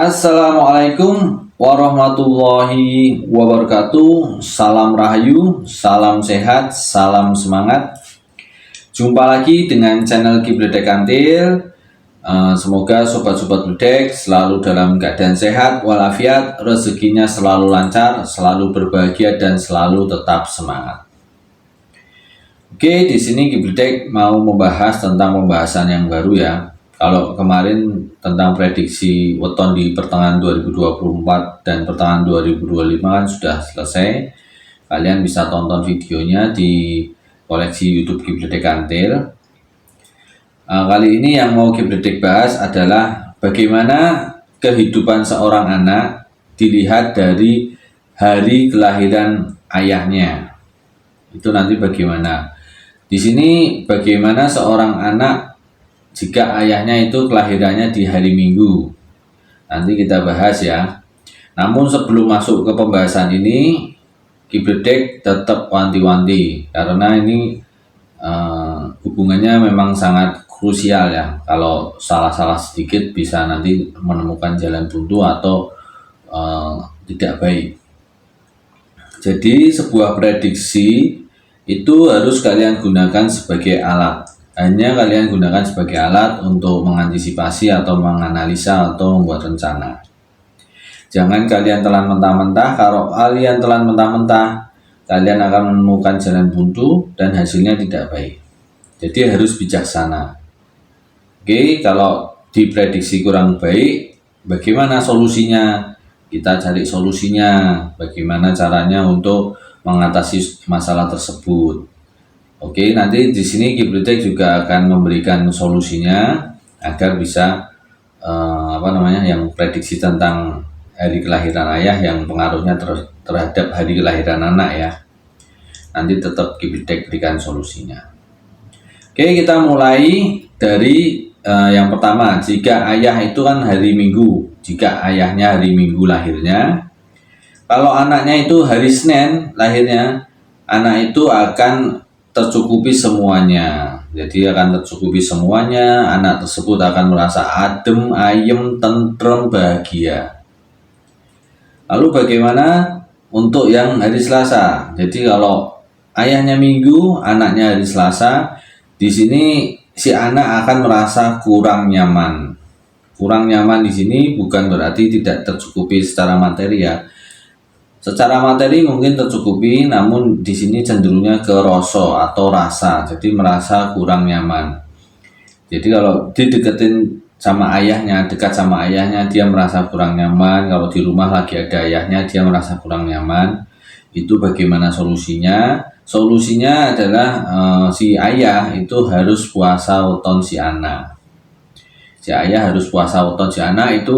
Assalamualaikum warahmatullahi wabarakatuh. Salam rahayu, salam sehat, salam semangat. Jumpa lagi dengan channel Kibledek Kantil. Semoga sobat-sobat Bledek selalu dalam keadaan sehat walafiat, rezekinya selalu lancar, selalu berbahagia dan selalu tetap semangat. Oke, di sini Kibledek mau membahas tentang pembahasan yang baru ya. Kalau kemarin tentang prediksi weton di pertengahan 2024 dan pertengahan 2025 kan sudah selesai. Kalian bisa tonton videonya di koleksi YouTube Kibledek Kantil. Kali ini yang mau Kibledek bahas adalah bagaimana kehidupan seorang anak dilihat dari hari kelahiran ayahnya. Itu nanti bagaimana. Di sini bagaimana seorang anak jika ayahnya itu kelahirannya di hari Minggu. Nanti kita bahas ya. Namun sebelum masuk ke pembahasan ini, Kibledek tetap wanti-wanti karena ini hubungannya memang sangat krusial ya. Kalau salah-salah sedikit bisa nanti menemukan jalan buntu atau tidak baik. Jadi sebuah prediksi itu harus kalian gunakan sebagai alat. Hanya kalian gunakan sebagai alat untuk mengantisipasi atau menganalisa atau membuat rencana. Jangan kalian telan mentah-mentah. Kalau kalian telan mentah-mentah, kalian akan menemukan jalan buntu dan hasilnya tidak baik. Jadi harus bijaksana. Oke, kalau diprediksi kurang baik, bagaimana solusinya? Kita cari solusinya. Bagaimana caranya untuk mengatasi masalah tersebut. Oke, nanti di sini Kibledek juga akan memberikan solusinya agar bisa yang prediksi tentang hari kelahiran ayah yang pengaruhnya terhadap hari kelahiran anak ya. Nanti tetap Kibledek berikan solusinya. Oke, kita mulai dari yang pertama. Jika ayah itu kan hari Minggu, jika ayahnya hari Minggu lahirnya, kalau anaknya itu hari Senin lahirnya, anak itu akan tercukupi semuanya. Jadi akan tercukupi semuanya, anak tersebut akan merasa adem, ayem, tentrem, bahagia. Lalu bagaimana untuk yang hari Selasa? Jadi kalau ayahnya Minggu, anaknya hari Selasa, di sini si anak akan merasa kurang nyaman. Kurang nyaman di sini bukan berarti tidak tercukupi secara materi ya. Secara materi mungkin tercukupi, namun di sini cenderungnya ke rasa atau rasa, jadi merasa kurang nyaman. Jadi kalau dideketin sama ayahnya, dekat sama ayahnya, dia merasa kurang nyaman. Kalau di rumah lagi ada ayahnya, dia merasa kurang nyaman. Itu bagaimana solusinya? Solusinya adalah si ayah itu harus puasa weton si anak. Si ayah harus puasa weton si anak itu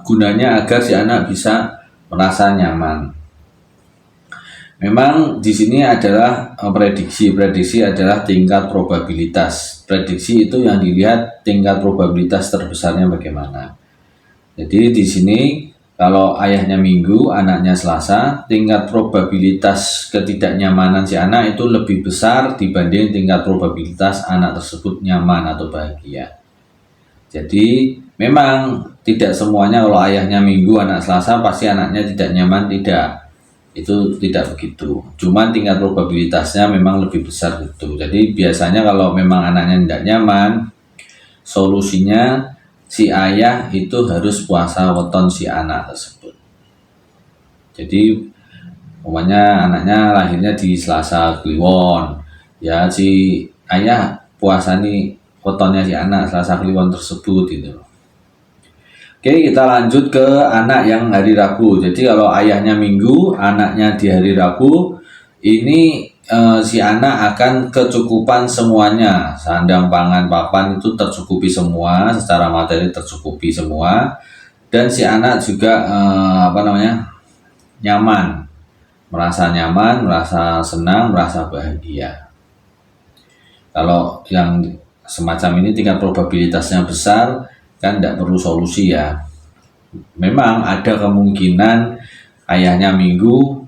gunanya agar si anak bisa merasa nyaman. Memang di sini adalah prediksi adalah tingkat probabilitas. Prediksi itu yang dilihat tingkat probabilitas terbesarnya bagaimana. Jadi di sini kalau ayahnya Minggu, anaknya Selasa, tingkat probabilitas ketidaknyamanan si anak itu lebih besar dibanding tingkat probabilitas anak tersebut nyaman atau bahagia. Jadi memang tidak semuanya kalau ayahnya Minggu, anak Selasa pasti anaknya tidak nyaman, tidak. Itu tidak begitu. Cuman tingkat probabilitasnya memang lebih besar gitu. Jadi biasanya kalau memang anaknya tidak nyaman, solusinya si ayah itu harus puasa weton si anak tersebut. Jadi umpamanya anaknya lahirnya di Selasa Kliwon, ya si ayah puasa nih wetonnya si anak Selasa Kliwon tersebut gitu. Oke, kita lanjut ke anak yang hari Rabu. Jadi kalau ayahnya Minggu, anaknya di hari Rabu, ini si anak akan kecukupan semuanya. Sandang, pangan, papan itu tercukupi semua, secara materi tercukupi semua. Dan si anak juga nyaman, merasa nyaman, merasa senang, merasa bahagia. Kalau yang semacam ini tingkat probabilitasnya besar, kan tidak perlu solusi ya. Memang ada kemungkinan ayahnya Minggu,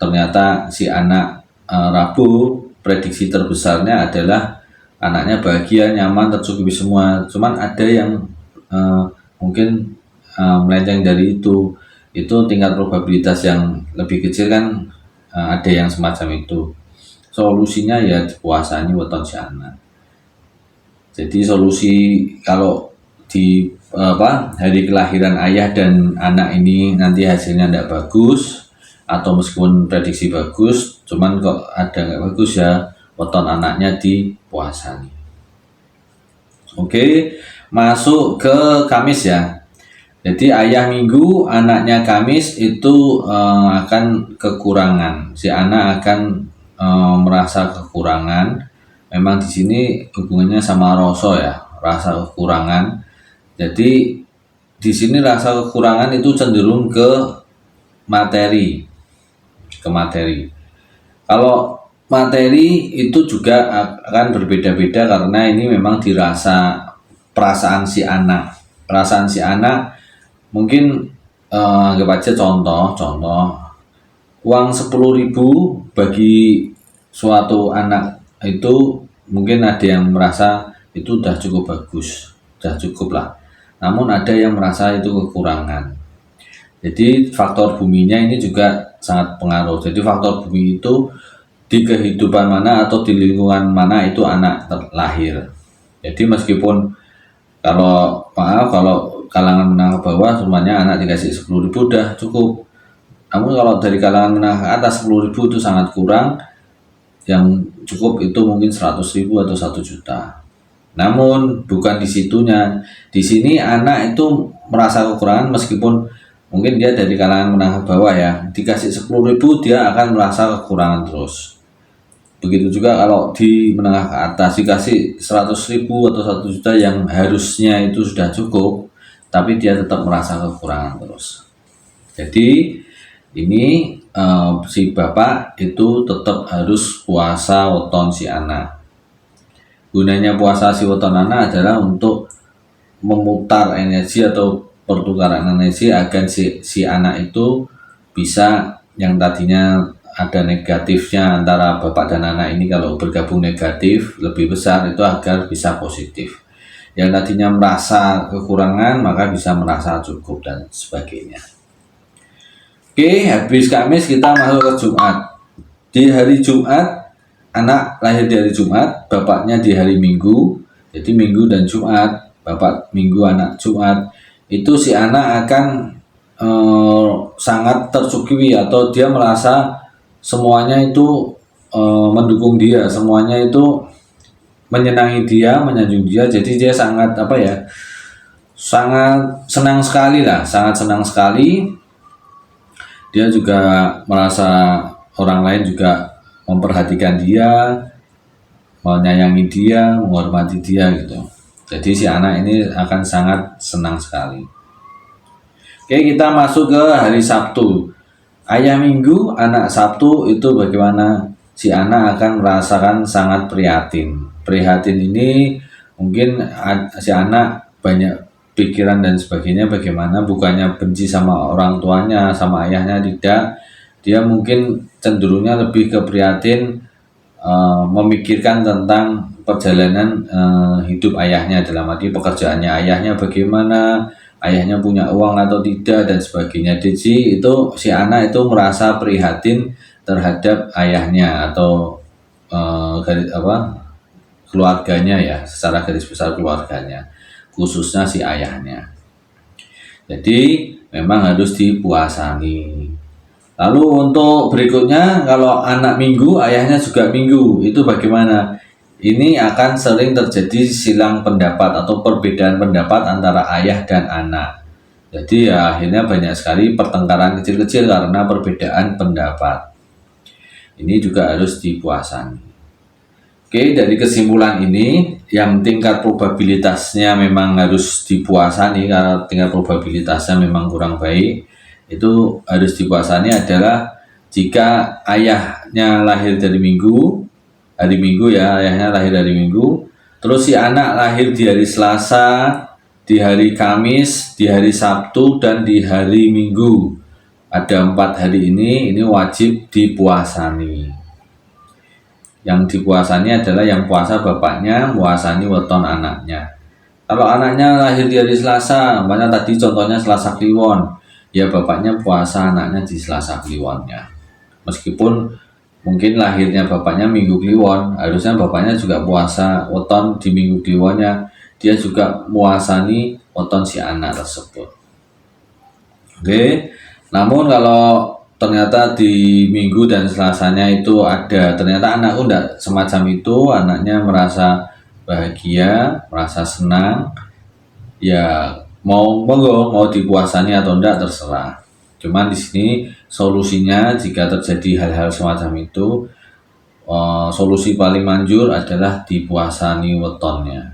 ternyata si anak Rabu, prediksi terbesarnya adalah anaknya bahagia, nyaman, tercukupi semua. Cuman ada yang mungkin melenceng dari itu tingkat probabilitas yang lebih kecil kan, ada yang semacam itu. Solusinya ya dipuasani weton si anak. Jadi solusi kalau di hari kelahiran ayah dan anak ini nanti hasilnya tidak bagus, atau meskipun prediksi bagus cuman kok ada nggak bagus, ya weton anaknya dipuasani. Oke, masuk ke Kamis ya. Jadi ayah Minggu, anaknya Kamis itu akan kekurangan. Si anak akan merasa kekurangan. Memang di sini hubungannya sama rasa ya, rasa kekurangan. Jadi di sini rasa kekurangan itu cenderung ke materi, Kalau materi itu juga akan berbeda-beda karena ini memang dirasa perasaan si anak. Perasaan si anak mungkin anggap aja contoh uang 10.000 bagi suatu anak itu mungkin ada yang merasa itu udah cukup bagus, udah cukup lah. Namun ada yang merasa itu kekurangan. Jadi faktor buminya ini juga sangat pengaruh. Jadi faktor bumi itu di kehidupan mana atau di lingkungan mana itu anak terlahir. Jadi meskipun kalau kalangan menengah ke bawah semuanya anak dikasih 10.000 udah cukup. Namun kalau dari kalangan menengah ke atas 10.000 itu sangat kurang. Yang cukup itu mungkin 100.000 atau 1 juta. Namun bukan di situnya. Di sini anak itu merasa kekurangan meskipun mungkin dia dari kalangan menengah ke bawah ya. Dikasih 10.000 dia akan merasa kekurangan terus. Begitu juga kalau di menengah ke atas dikasih 100.000 atau 1 juta yang harusnya itu sudah cukup, tapi dia tetap merasa kekurangan terus. Jadi ini si bapak itu tetap harus puasa weton si anak. Gunanya puasa si weton anak adalah untuk memutar energi atau pertukaran energi agar si anak itu bisa, yang tadinya ada negatifnya antara bapak dan anak ini kalau bergabung negatif lebih besar, itu agar bisa positif. Yang tadinya merasa kekurangan maka bisa merasa cukup dan sebagainya. Oke, habis Kamis kita masuk ke Jumat. Di hari Jumat, anak lahir di hari Jumat, bapaknya di hari Minggu. Jadi Minggu dan Jumat, bapak Minggu, anak Jumat. Itu si anak akan sangat tercukupi atau dia merasa semuanya itu mendukung dia, semuanya itu menyenangi dia, menyanjung dia. Jadi dia sangat sangat senang sekali lah, sangat senang sekali. Dia juga merasa orang lain juga memperhatikan dia, menyayangi dia, menghormati dia gitu. Jadi si anak ini akan sangat senang sekali. Oke, kita masuk ke hari Sabtu. Ayah Minggu, anak Sabtu itu bagaimana? Si anak akan merasakan sangat prihatin. Prihatin ini mungkin si anak banyak pikiran dan sebagainya, bagaimana bukannya benci sama orang tuanya, sama ayahnya, tidak. Dia mungkin cenderungnya lebih ke prihatin, memikirkan tentang perjalanan hidup ayahnya, dalam arti pekerjaannya ayahnya bagaimana, ayahnya punya uang atau tidak dan sebagainya. Jadi itu si anak itu merasa prihatin terhadap ayahnya atau keluarganya ya, secara garis besar keluarganya, khususnya si ayahnya. Jadi memang harus dipuasani. Lalu untuk berikutnya, kalau anak Minggu, ayahnya juga Minggu, itu bagaimana? Ini akan sering terjadi silang pendapat atau perbedaan pendapat antara ayah dan anak. Jadi ya akhirnya banyak sekali pertengkaran kecil-kecil karena perbedaan pendapat. Ini juga harus dipuasani. Oke, dari kesimpulan ini, yang tingkat probabilitasnya memang harus dipuasani karena tingkat probabilitasnya memang kurang baik, itu harus dipuasani adalah jika ayahnya lahir dari hari Minggu ya, ayahnya lahir dari Minggu, terus si anak lahir di hari Selasa, di hari Kamis, di hari Sabtu, dan di hari Minggu. Ada 4 hari ini wajib dipuasani. Yang dipuasani adalah yang puasa bapaknya, puasani weton anaknya. Kalau anaknya lahir di hari Selasa, umpamanya tadi contohnya Selasa Kliwon, ya bapaknya puasa anaknya di Selasa Kliwonnya. Meskipun mungkin lahirnya bapaknya Minggu Kliwon, harusnya bapaknya juga puasa weton di Minggu Kliwonnya, dia juga muasani weton si anak tersebut. Oke, namun kalau ternyata di Minggu dan Selasanya itu ada, ternyata anakku enggak semacam itu, anaknya merasa bahagia, merasa senang, ya mau monggo, mau dipuasani atau enggak terserah. Cuman di sini solusinya jika terjadi hal-hal semacam itu, solusi paling manjur adalah dipuasani wetonnya.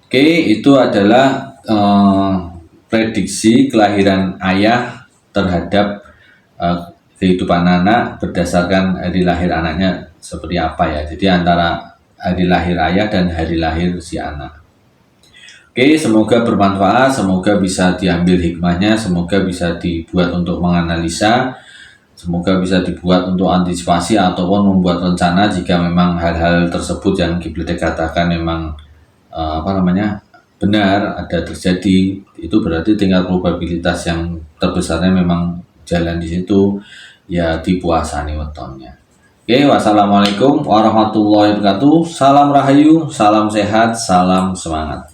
Oke, itu adalah prediksi kelahiran ayah terhadap kehidupan anak berdasarkan hari lahir anaknya seperti apa ya. Jadi antara hari lahir ayah dan hari lahir si anak. Oke, semoga bermanfaat, semoga bisa diambil hikmahnya, semoga bisa dibuat untuk menganalisa, semoga bisa dibuat untuk antisipasi ataupun membuat rencana jika memang hal-hal tersebut yang Kiblat katakan memang benar ada terjadi, itu berarti tinggal probabilitas yang terbesarnya memang jalan di situ, ya dipuasani wetonnya. Oke, wassalamualaikum warahmatullahi wabarakatuh. Salam rahayu, salam sehat, salam semangat.